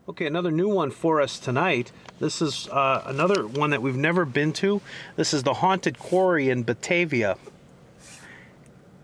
Okay, another new one for us tonight. This is another one that we've never been to. This is the Haunted Quarry in Batavia.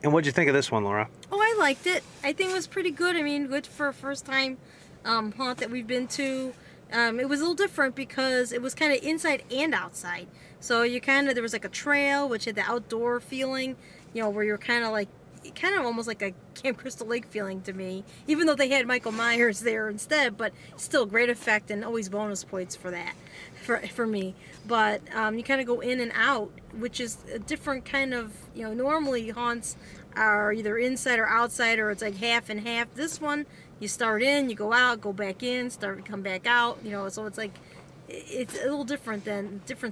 And what'd you think of this one, Laura? Oh, I liked it. I think it was pretty good. I mean, good for a first time haunt that we've been to. It was a little different because it was kind of inside and outside. So there was like a trail which had the outdoor feeling, you know, where you're kind of almost like a Camp Crystal Lake feeling to me, even though they had Michael Myers there instead, but still great effect and always bonus points for that, for me. But you kind of go in and out, which is a different kind of, you know, normally haunts are either inside or outside, or it's like half and half. This one, you start in, you go out, go back in, start and come back out, you know, so it's like, it's a little different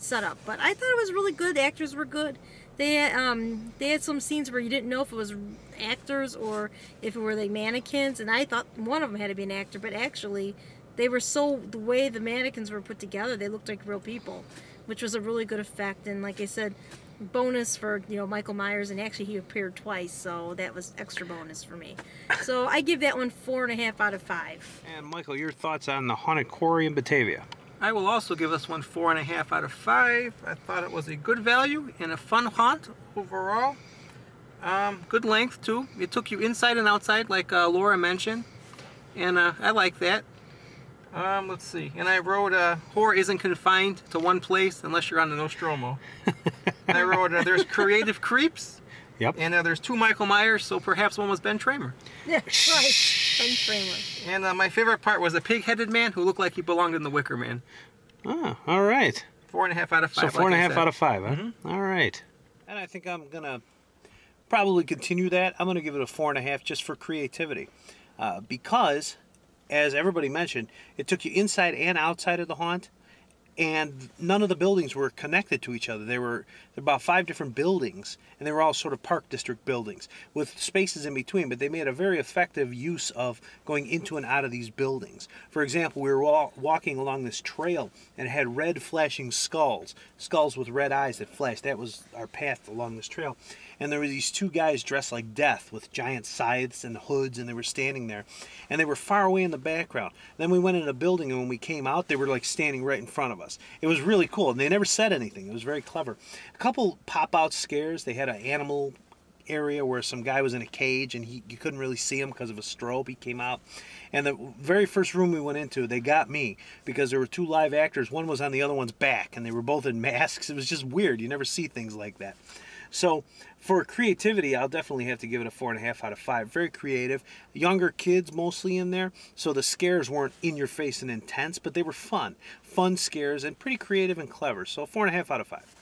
setup. But I thought it was really good. The actors were good. They had some scenes where you didn't know if it was actors or if it were like mannequins, and I thought one of them had to be an actor, but actually they were the way the mannequins were put together, they looked like real people, which was a really good effect. And like I said, bonus for, you know, Michael Myers, and actually he appeared twice, so that was extra bonus for me. So I give that one 4.5 out of 5. And Michael, your thoughts on the Haunted Quarry in Batavia? I will also give this one 4.5 out of 5. I thought it was a good value and a fun haunt overall. Good length too. It took you inside and outside, like Laura mentioned, and I like that. Let's see. And I wrote, horror isn't confined to one place unless you're on the Nostromo. And I wrote, there's creative creeps. Yep. And there's 2 Michael Myers, so perhaps one was Ben Tramer. Yeah, right. Ben Tramer. And my favorite part was a pig-headed man who looked like he belonged in the Wicker Man. Oh, all right. 4.5 out of 5. So 4.5 out of 5, huh? Mm-hmm. All right. And I think I'm gonna probably continue that. I'm gonna give it a 4.5 just for creativity, because, as everybody mentioned, it took you inside and outside of the haunt, and none of the buildings were connected to each other. There were about 5 different buildings, and they were all sort of park district buildings with spaces in between, but they made a very effective use of going into and out of these buildings. For example, we were walking along this trail, and it had red flashing skulls with red eyes that flashed. That was our path along this trail. And there were these 2 guys dressed like death with giant scythes and hoods, and they were standing there. And they were far away in the background. Then we went in a building, and when we came out, they were like standing right in front of us. It was really cool, and they never said anything. It was very clever. A couple pop-out scares. They had an animal area where some guy was in a cage, and you couldn't really see him because of a strobe. He came out. And the very first room we went into, they got me because there were 2 live actors. One was on the other one's back, and they were both in masks. It was just weird. You never see things like that. So for creativity, I'll definitely have to give it a 4.5 out of 5. Very creative. Younger kids mostly in there, so the scares weren't in your face and intense, but they were fun. Fun scares and pretty creative and clever. So 4.5 out of 5.